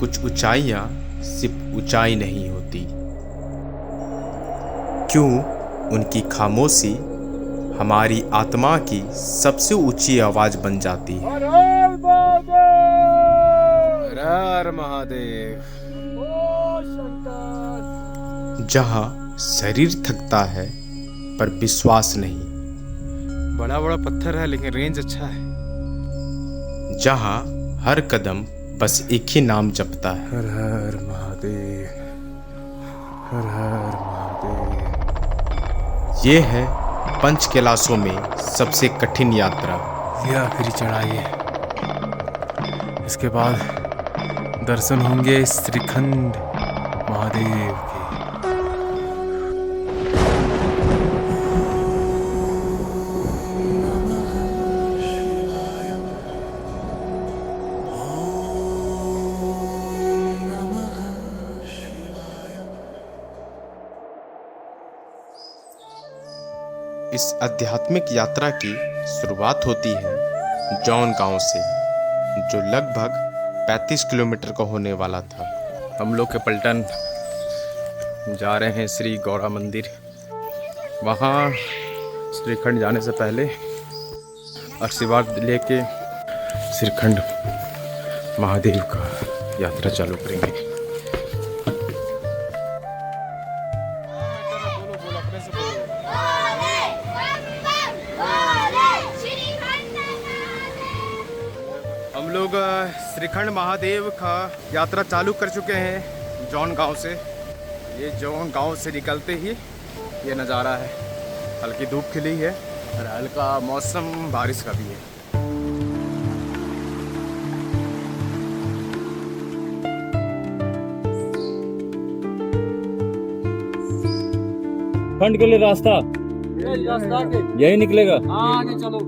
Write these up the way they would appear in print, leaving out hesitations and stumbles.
कुछ ऊंचाइयां सिर्फ ऊंचाई नहीं होती, क्यों उनकी खामोशी हमारी आत्मा की सबसे ऊंची आवाज बन जाती है। हर हर महादेव! हर हर महादेव! ओ शंकर! जहां शरीर थकता है पर विश्वास नहीं, बड़ा बड़ा पत्थर है लेकिन रेंज अच्छा है। जहां हर कदम बस एक ही नाम जपता है। हर हर महादेव, हर हर महादेव। ये है पंच कैलाशों में सबसे कठिन यात्रा। ये आखिरी चढ़ाई है, इसके बाद दर्शन होंगे श्रीखंड महादेव के। इस आध्यात्मिक यात्रा की शुरुआत होती है जौन गांव से, जो लगभग 35 किलोमीटर का होने वाला था। हम लोग के पलटन जा रहे हैं श्री गौरा मंदिर। वहाँ श्रीखंड जाने से पहले आशीर्वाद लेके श्रीखंड महादेव का यात्रा चालू करेंगे। हम लोग श्रीखंड महादेव का यात्रा चालू कर चुके हैं जौन गांव से। ये जौन गांव से निकलते ही ये नज़ारा है। हल्की धूप खिली है और हल्का मौसम बारिश का भी है। खंड के लिए रास्ता यही निकलेगा। आगे चलो।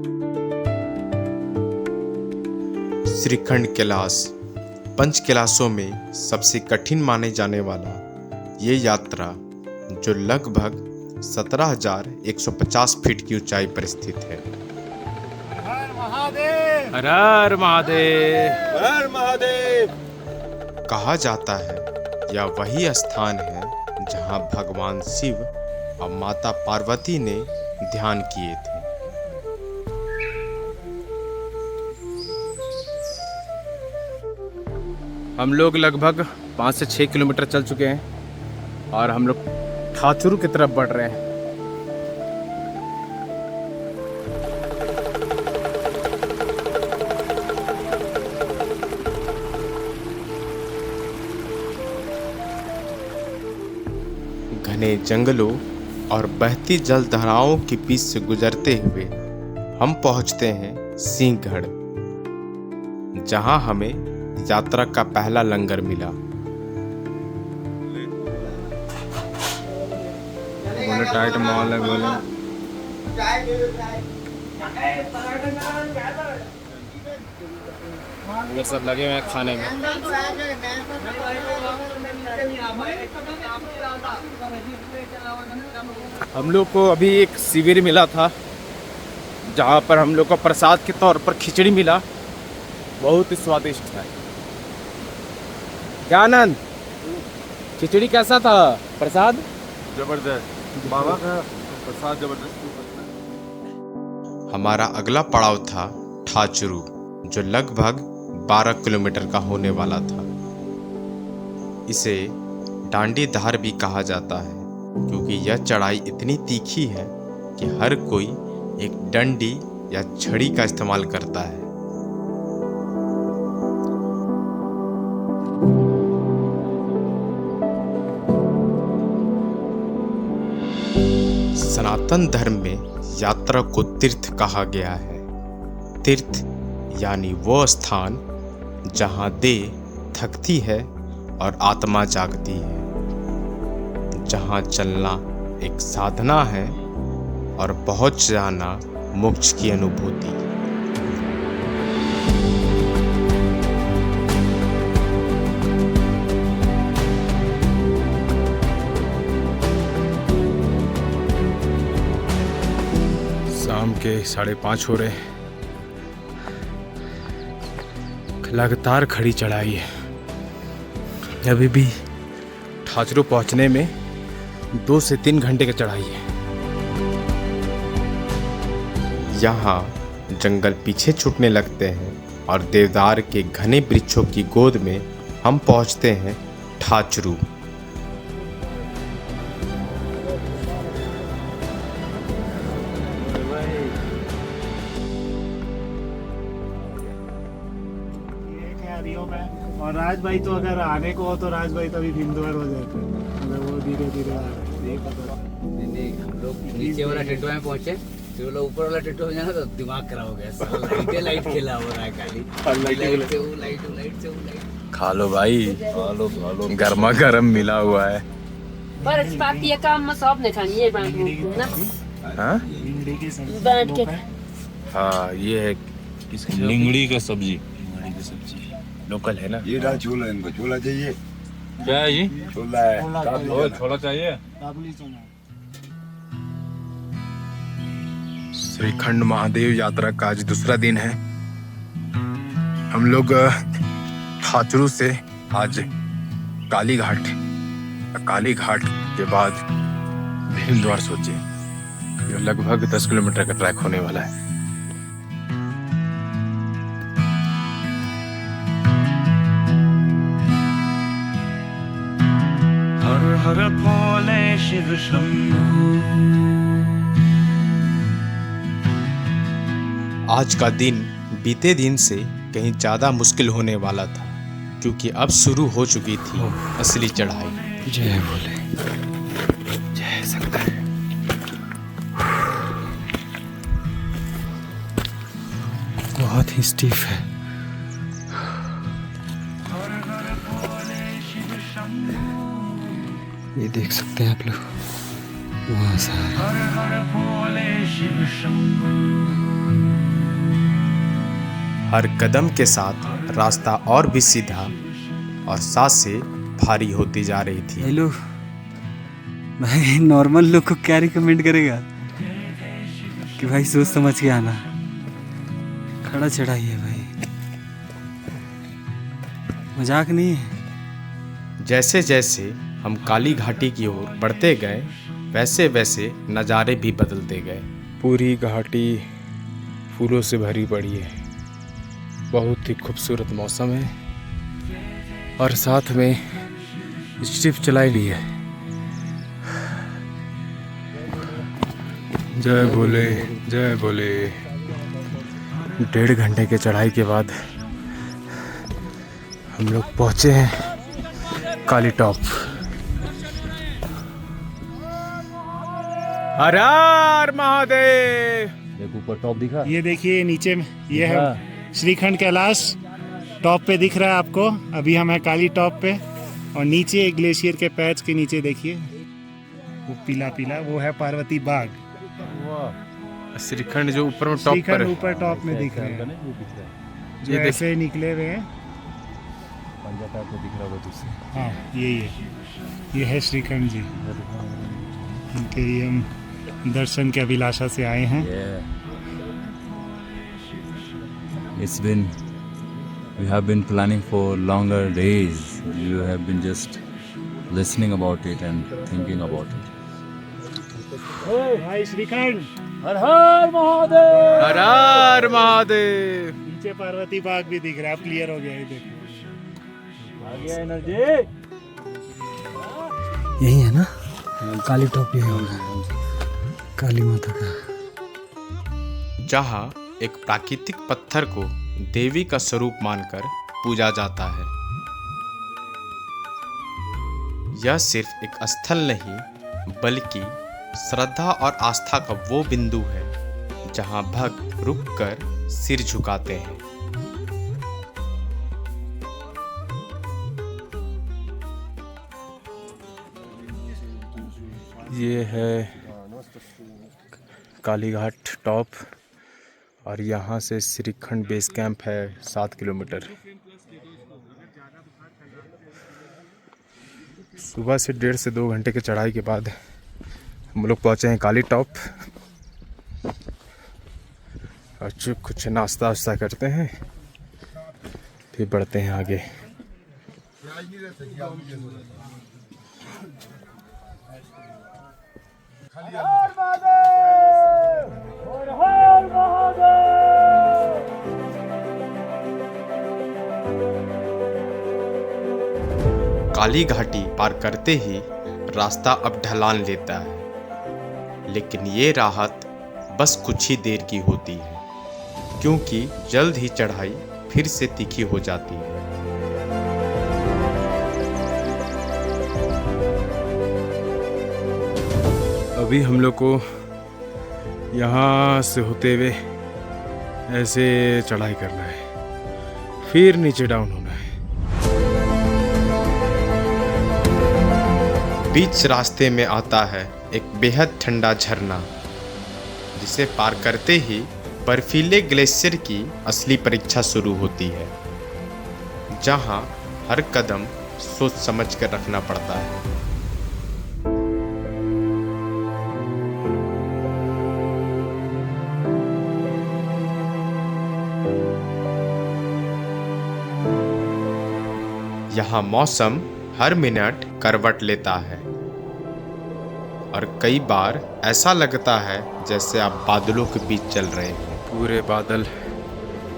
श्रीखंड कैलाश पंच कैलाशों में सबसे कठिन माने जाने वाला ये यात्रा, जो लगभग 17,150 फीट की ऊंचाई पर स्थित है। हर महादेव! हर हर महादेव! हर महादेव! कहा जाता है यह वही स्थान है जहां भगवान शिव और माता पार्वती ने ध्यान किए थे। हम लोग लगभग 5 से 6 किलोमीटर चल चुके हैं और हम लोग ठाचुर की तरफ बढ़ रहे हैं। घने जंगलों और बहती जल धाराओं के बीच से गुजरते हुए हम पहुंचते हैं सिंहगढ़, जहां हमें यात्रा का पहला लंगर मिला। बोले टाइट मॉल है, बोले ये सब लगे हुए हैं खाने में। हम लोग को अभी एक शिविर मिला था जहाँ पर हम लोग को प्रसाद के तौर पर खिचड़ी मिला। बहुत ही स्वादिष्ट है। क्या आनंद, खिचड़ी कैसा था? प्रसाद जबरदस्त, बाबा का प्रसाद जबरदस्त। हमारा अगला पड़ाव था ठाचुरु, जो लगभग 12 किलोमीटर का होने वाला था। इसे डांडी धार भी कहा जाता है, क्योंकि यह चढ़ाई इतनी तीखी है कि हर कोई एक डंडी या छड़ी का इस्तेमाल करता है। सनातन धर्म में यात्रा को तीर्थ कहा गया है। तीर्थ यानी वो स्थान जहां देह थकती है और आत्मा जागती है, जहां चलना एक साधना है और पहुंच जाना मोक्ष की अनुभूति। शाम के 5:30 हो रहे। लगातार खड़ी चढ़ाई है। अभी भी ठाचरू पहुंचने में 2 से 3 घंटे की चढ़ाई है। यहाँ जंगल पीछे छूटने लगते हैं और देवदार के घने वृक्षों की गोद में हम पहुँचते हैं ठाचरू। और राज भाई तो अगर आने को हो तो राज भाई तो अभी बिंदुवर हो जाते हैं, मतलब वो धीरे धीरे आ रहे हैं। नहीं, हम लोग नीचे वाला टेटो में पहुंचे, फिर वो लोग ऊपर वाला टेटो में जाना तो दिमाग खराब हो गया। लाइट खेला हो रहा है खाली, लाइट से वो लाइट, लाइट से वो लाइट। खा लो भाई, खा लो, गर्मा गर्म मिला हुआ है। पर पापी ये काम में सब नहीं खानी, ये बांध ना। हाँ भिंडी की सब्जी बांध के हाँ, ये है लिंगड़ी का सब्जी। लोकल है ना। ये रहा छोला, इनको छोला चाहिए। क्या है ये? छोला है, ओ, छोला चाहिए। काबुली चना। श्रीखंड महादेव यात्रा का आज दूसरा दिन है। हम लोग ठाचरू से आज काली घाट के बाद भीलद्वार सोचे। ये लगभग 10 किलोमीटर का ट्रैक होने वाला है। हर हर भोले शिव शंभू। आज का दिन बीते दिन से कहीं ज़्यादा मुश्किल होने वाला था, क्योंकि अब शुरू हो चुकी थी असली चढ़ाई। जय भोले, जय शंकर। बहुत ही स्टीफ है। ये देख सकते हैं आप लोग, वहाँ से हर हर भोले शिव शंभू। हर कदम के साथ रास्ता और भी सीधा और सांसें भारी होती जा रही थी। हेलो भाई, नॉर्मल लोग को क्या रिकमेंड करेगा कि भाई सोच समझ के आना। खड़ा चढ़ाई है भाई, मजाक नहीं है। जैसे जैसे हम काली घाटी की ओर बढ़ते गए, वैसे वैसे नज़ारे भी बदलते गए। पूरी घाटी फूलों से भरी पड़ी है। बहुत ही खूबसूरत मौसम है और साथ में स्ट्रिप चलाई ली है। जय भोले, जय भोले। 1.5 घंटे के चढ़ाई के बाद हम लोग पहुंचे हैं काली टॉप। हर हर महादेव। देखो ऊपर टॉप दिखा। ये देखिए नीचे में, ये है श्रीखंड कैलाश। टॉप पे दिख रहा है आपको। अभी हम हैं काली टॉप पे, और नीचे ग्लेशियर के पैच के नीचे देखिए वो पीला पीला, वो है पार्वती बाग। श्रीखंड जो ऊपर में टॉप पर श्रीखंड है। ऊपर टॉप में दिख रहे हैं, जो ये देख- ऐसे निकले हुए हैं। पंजा टाइप में दिख रहा होगा तुझसे। हाँ ये है श्रीखंड जी। इनके ये हम दर्शन के अभिलाषा से आए हैं। We have been planning for longer days. You have been just listening about it and thinking about it. भाई श्रीखंड, हर हर महादेव। हर हर महादेव। नीचे पार्वती बाग भी दिख रहा है। अब क्लियर हो गया, ये देखो। आ गया एनर्जी। यही है ना काली टोपी होगा, काली माता का। जहाँ एक प्राकृतिक पत्थर को देवी का स्वरूप मानकर पूजा जाता है। यह सिर्फ एक स्थल नहीं, बल्कि श्रद्धा और आस्था का वो बिंदु है जहाँ भक्त रुककर सिर झुकाते हैं। ये है कालीघाट टॉप और यहाँ से श्रीखंड बेस कैंप है 7 किलोमीटर। सुबह से 1.5 से 2 घंटे की चढ़ाई के बाद हम लोग पहुँचे हैं काली टॉप और कुछ नाश्ता वास्ता करते हैं, फिर बढ़ते हैं आगे। काली घाटी पार करते ही रास्ता अब ढलान लेता है, लेकिन ये राहत बस कुछ ही देर की होती है, क्योंकि जल्द ही चढ़ाई फिर से तीखी हो जाती है। अभी हम लोग को यहाँ से होते हुए ऐसे चढ़ाई करना है, फिर नीचे डाउन होना है। बीच रास्ते में आता है एक बेहद ठंडा झरना, जिसे पार करते ही बर्फीले ग्लेशियर की असली परीक्षा शुरू होती है, जहां हर कदम सोच समझ कर रखना पड़ता है। यहाँ मौसम हर मिनट करवट लेता है और कई बार ऐसा लगता है जैसे आप बादलों के बीच चल रहे हैं। पूरे बादल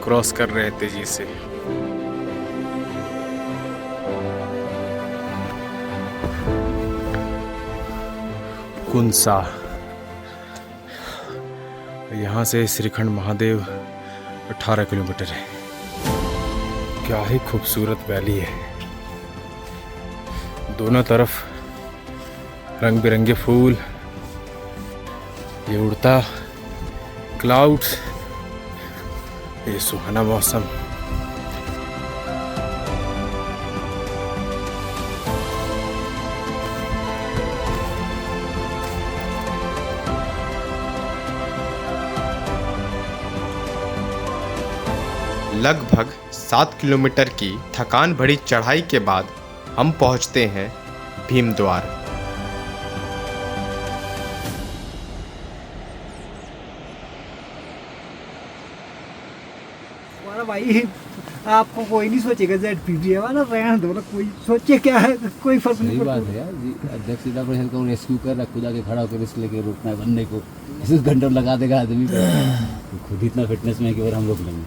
क्रॉस कर रहे हैं तेजी से। कुंसा, यहाँ से श्रीखंड महादेव 18 किलोमीटर है। क्या ही खूबसूरत वैली है, दोनों तरफ रंग बिरंगे फूल, ये उड़ता क्लाउड्स, ये सुहाना मौसम। लगभग 7 किलोमीटर की थकान भरी चढ़ाई के बाद हम पहुंचते हैं भीमद्वार। हमारा भाई आपको कोई नहीं सोचेगा ZPP है ना, रहने दो ना, कोई सोचे क्या है, कोई फर्क नहीं पड़ता। सही बात है यार जी। अध्यक्ष जिला परिषद को रेस्क्यू कर रहा, खुद आके खड़ा होकर रिस्क लेके रोकना है बंदे को, इस घंटों लगा देगा आदमी को। तो खुद इतना फिटनेस में है कि और हम रोक लेंगे।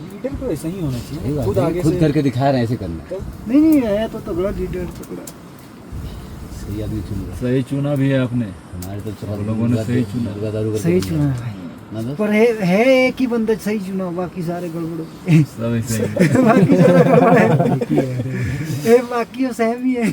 लीडर तो ऐसा ही होना चाहिए, खुद आगे खुद करके दिखा रहे हैं ऐसे करना। तो नहीं है तो तगड़ा लीडर, तगड़ा सही आदमी चुन रहा। सही चुना भी है आपने, हमारे तो सब लोगों ने सही चुना। सही चुना है भाई, पर है एक ही बंदा सही चुना, बाकी सारे गड़बड़। सब सही बाकी सारे गड़बड़ है, बाकी सहम ही है।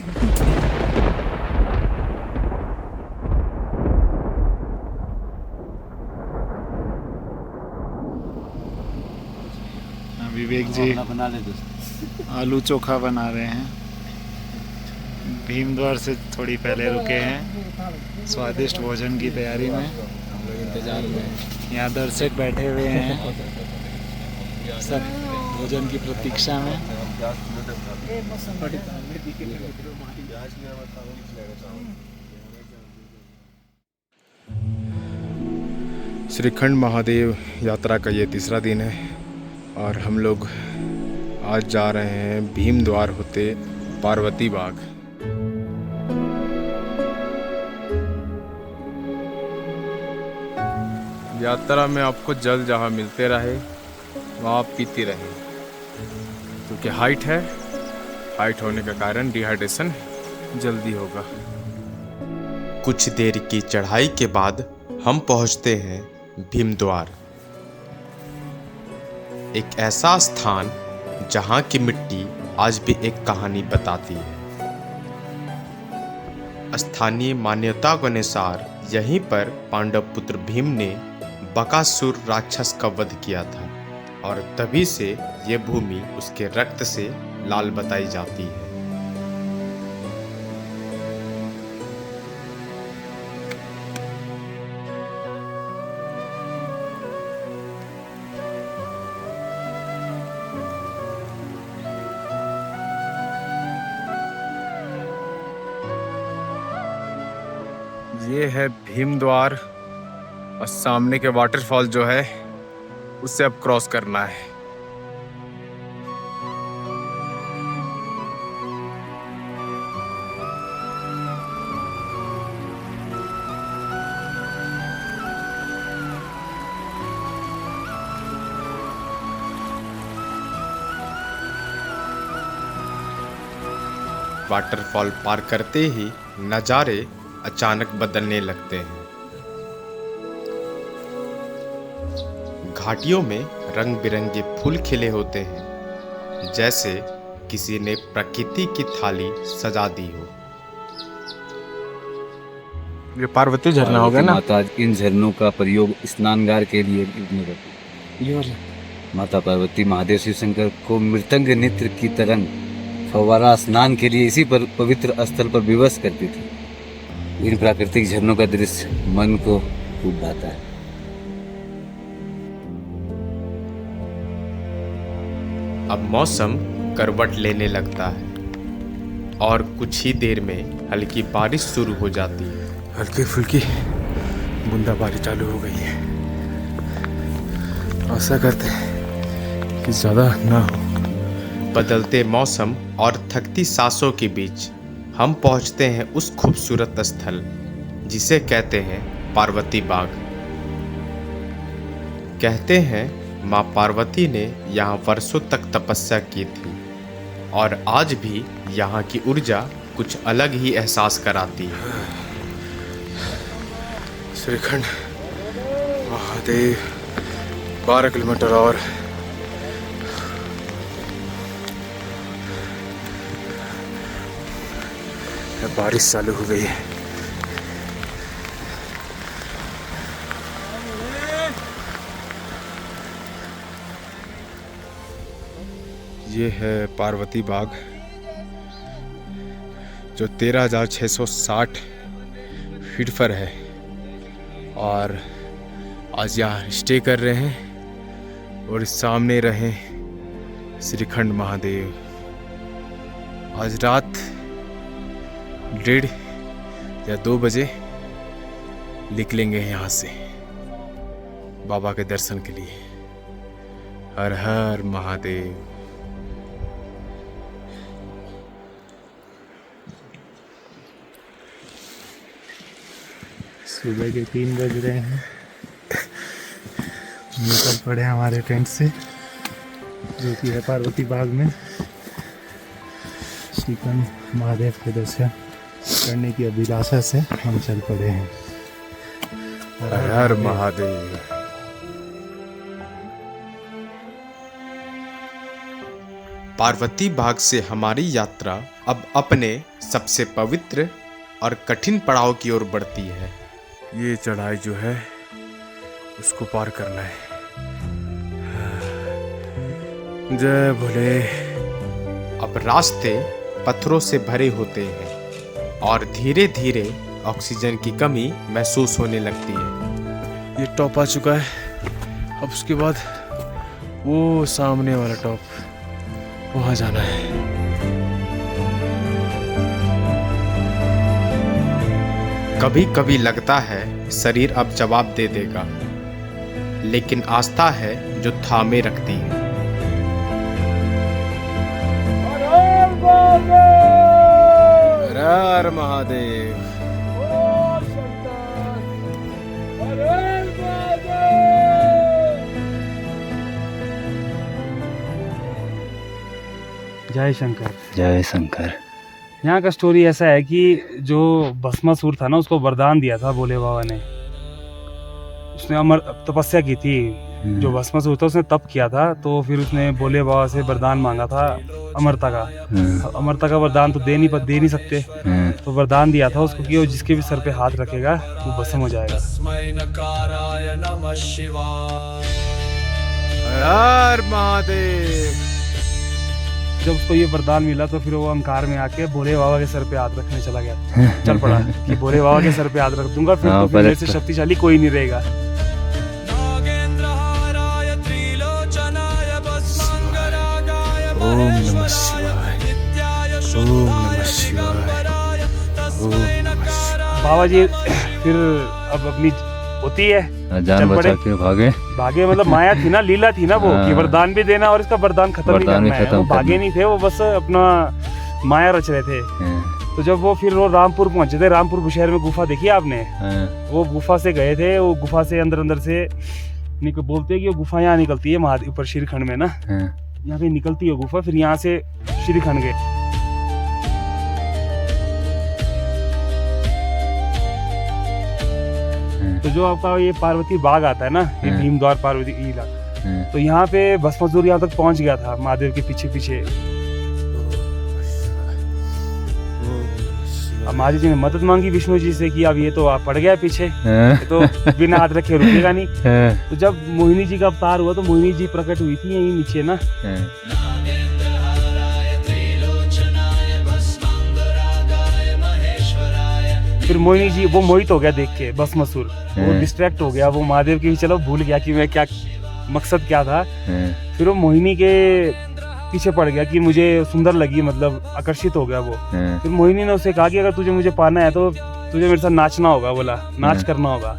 विवेक जी बना ले दोस्त। आलू चोखा बना रहे हैं। भीमद्वार से थोड़ी पहले रुके हैं स्वादिष्ट भोजन की तैयारी में। हम लोग इंतजार में यहाँ दर्शक बैठे हुए हैं, सब भोजन की प्रतीक्षा में। श्रीखंड महादेव यात्रा का ये तीसरा दिन है और हम लोग आज जा रहे हैं भीमद्वार होते पार्वती बाग। यात्रा में आपको जल जहाँ मिलते रहे वहाँ आप पीते रहे, क्योंकि हाइट है, हाइट होने के कारण डिहाइड्रेशन जल्दी होगा। कुछ देर की चढ़ाई के बाद हम पहुंचते हैं भीमद्वार, एक ऐसा स्थान जहां की मिट्टी आज भी एक कहानी बताती है। स्थानीय मान्यता के अनुसार यहीं पर पांडव पुत्र भीम ने बकासुर राक्षस का वध किया था और तभी से ये भूमि उसके रक्त से लाल बताई जाती है। ये है भीमद्वार और सामने के वाटरफॉल जो है उससे अब क्रॉस करना है। वाटरफॉल पार करते ही नज़ारे अचानक बदलने लगते हैं। घाटियों में रंग बिरंगे फूल खिले होते हैं, जैसे किसी ने प्रकृति की थाली सजा दी हो। ये पार्वती झरना होगा ना? माता इन झरनों का प्रयोग स्नानगार के लिए करती है। माता पार्वती महादेव शिव शंकर को मृतंग नृत्य की तरंग फव्वारा स्नान के लिए इसी पर पवित्र स्थल पर विवश करती थी। इन प्राकृतिक झरनों का दृश्य मन को खूब भाता है। अब मौसम करवट लेने लगता है और कुछ ही देर में हल्की बारिश शुरू हो जाती है। हल्की फुल्की बूंदाबांदी चालू हो गई है। आशा करते हैं कि ज़्यादा ना हो। बदलते मौसम और थकती सांसों के बीच हम पहुंचते हैं उस खूबसूरत स्थल जिसे कहते हैं पार्वती बाग। कहते हैं माँ पार्वती ने यहाँ वर्षों तक तपस्या की थी और आज भी यहाँ की ऊर्जा कुछ अलग ही एहसास कराती है। श्रीखंड महादेव 12 किलोमीटर और बारिश चालू हो गई है। ये है पार्वती बाग जो 13,660 फीट पर है और आज यहाँ स्टे कर रहे हैं और सामने रहे श्रीखंड महादेव। आज रात 1:30 या 2 बजे निकलेंगे यहाँ से बाबा के दर्शन के लिए। हर हर महादेव। सुबह के 3 बज रहे हैं। निकल पड़े हमारे टेंट से जो कि है पार्वती बाग में श्रीखंड महादेव के दर्शन करने की अभिलाषा से हम चल पड़े हैं। हर हर महादेव। पार्वती बाग से हमारी यात्रा अब अपने सबसे पवित्र और कठिन पड़ाव की ओर बढ़ती है। ये चढ़ाई जो है उसको पार करना है। जय भोले। अब रास्ते पत्थरों से भरे होते हैं और धीरे धीरे ऑक्सीजन की कमी महसूस होने लगती है। ये टॉप आ चुका है। अब उसके बाद वो सामने वाला टॉप, वहाँ जाना है। कभी कभी लगता है शरीर अब जवाब दे देगा, लेकिन आस्था है जो थामे रखती है। हर हर महादेव। जय शंकर। जय शंकर। यहाँ का स्टोरी ऐसा है कि जो भस्मासुर था ना, उसको वरदान दिया था भोले बाबा ने। उसने अमर तपस्या की थी। जो भस्मासुर था उसने तप किया था, तो फिर उसने भोले बाबा से वरदान मांगा था अमरता का। अमरता का वरदान तो दे नहीं सकते, तो वरदान दिया था उसको कि वो जिसके भी सर पे हाथ रखेगा वो भस्म हो जाएगा। हर हर महादेव। जब उसको ये वरदान मिला तो फिर वो अहंकार में आके भोले बाबा के सर पे हाथ रखने चला गया। चल पड़ा कि भोले बाबा के सर पे हाथ रख दूंगा, फिर तो मेरे से शक्तिशाली कोई नहीं रहेगा। ओम नमः शिवाय। ओम नमः शिवाय। ओम नमः शिवाय। बाबा जी फिर अब अपनी होती है जान बचा के भागे मतलब माया थी ना, लीला थी ना वो कि वरदान भी देना और इसका वरदान खत्म भी करना है। वो भागे नहीं थे, वो बस अपना माया रच रहे थे। तो जब वो फिर वो रामपुर पहुंचे थे, रामपुर शहर में गुफा देखी आपने? वो गुफा से गए थे, वो गुफा से अंदर से बोलते हैं कि वो गुफा यहाँ निकलती है महादेव ऊपर श्रीखंड में ना, यहाँ पे निकलती है गुफा। फिर यहाँ से श्रीखंड गए। तो जो आपका ये पार्वती बाग आता है ना, ये भीम द्वार पार्वती इलाका, तो यहाँ पे भस्मासुर यहाँ तक पहुँच गया था महादेव के पीछे पीछे। अब महादेव जी ने मदद मांगी विष्णु जी से कि अब ये तो आप पड़ गया पीछे, ये तो बिना हाथ रखे रुकेगा नहीं। तो जब मोहिनी जी का अवतार हुआ तो मोहिनी जी प्रकट हुई थी यहीं नीचे ना। फिर मोहिनी जी वो मोहित हो गया देख के भस्मासुर, वो डिस्ट्रैक्ट हो गया, वो महादेव के चलो भूल गया कि मैं क्या मकसद क्या था। फिर वो मोहिनी के पीछे पड़ गया कि मुझे सुंदर लगी, मतलब आकर्षित हो गया वो। फिर मोहिनी ने उसे कहा कि अगर तुझे मुझे पाना है तो तुझे मेरे साथ नाचना होगा, बोला नाच करना होगा।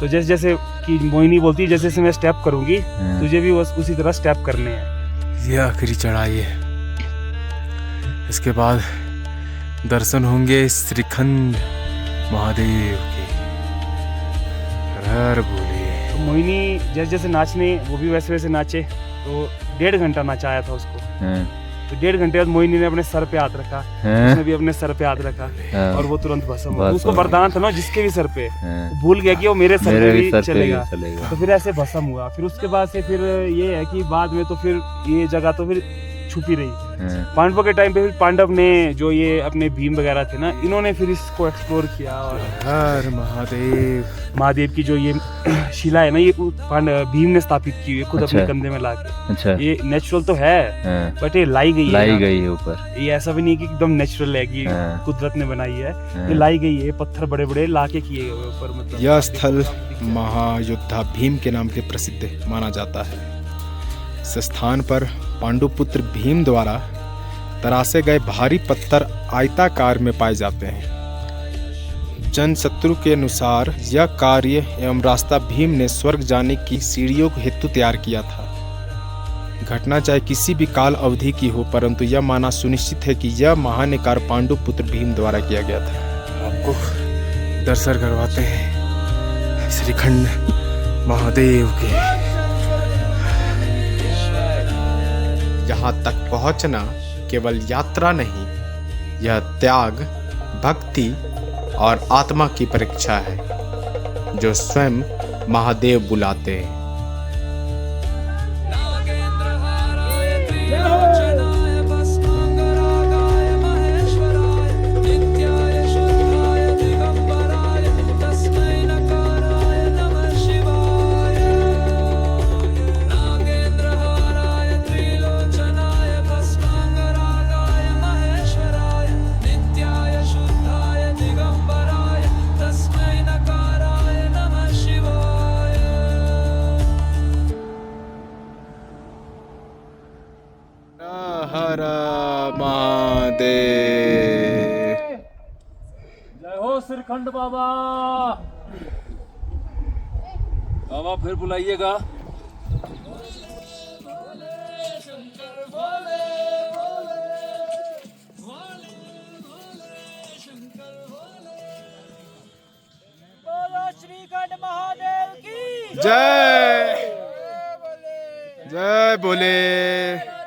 तो जैसे जैसे कि मोहिनी बोलती है जैसे जैसे मैं स्टेप करूंगी तुझे भी उसी तरह स्टेप करने हैं। ये आखिरी चढ़ाई है, इसके बाद दर्शन होंगे श्रीखंड महादेव के। हर बोले तो मोहिनी जैसे जैसे नाचने वो भी वैसे वैसे नाचे। तो 1.5 घंटा नचाया था उसको। तो 1.5 घंटे बाद मोहिनी ने अपने सर पे हाथ रखा, उसने भी अपने सर पे हाथ रखा और वो तुरंत भस्म हो गया। उसको वरदान था ना जिसके भी सर पे, भूल गया कि वो मेरे सर पे भी चलेगा। तो फिर ऐसे भस्म हुआ। फिर उसके बाद से फिर ये है कि बाद में तो फिर ये जगह तो फिर छुपी रही। पांडवों के टाइम पे फिर पांडव ने जो ये अपने भीम वगैरह थे ना, इन्होंने फिर इसको एक्सप्लोर किया। और हर महादेव, महादेव की जो ये शिला है ना, ये भीम ने स्थापित की हुई है खुद अपने कंधे में लाके। अच्छा, ये नेचुरल तो है बट ये लाई गई है ऊपर। ये ऐसा भी नहीं कि एकदम नेचुरल है कि कुदरत ने बनाई है, ये लाई गई है। पत्थर बड़े बड़े लाके किए गए ऊपर। मतलब यह स्थल महायोद्धा भीम के नाम के प्रसिद्ध माना जाता है। इस स्थान पर पांडुपुत्र भीम द्वारा तरासे गए भारी पत्थर आयताकार में पाए जाते हैं। जनशत्रु के अनुसार यह कार्य एवं रास्ता भीम ने स्वर्ग जाने की सीढ़ियों को हेतु तैयार किया था। घटना चाहे किसी भी काल अवधि की हो, परंतु यह माना सुनिश्चित है कि यह महान कार्य पांडुपुत्र भीम द्वारा किया गया था। आपको दर्शन करवाते हैं श्रीखंड महादेव के। यहाँ तक पहुँचना केवल यात्रा नहीं, यह त्याग, भक्ति और आत्मा की परीक्षा है जो स्वयं महादेव बुलाते हैं। हर महादेव। जय हो श्रीखंड बाबा। बाबा फिर बुलाइएगा। श्रीखंड महादेव की जय जय बोले।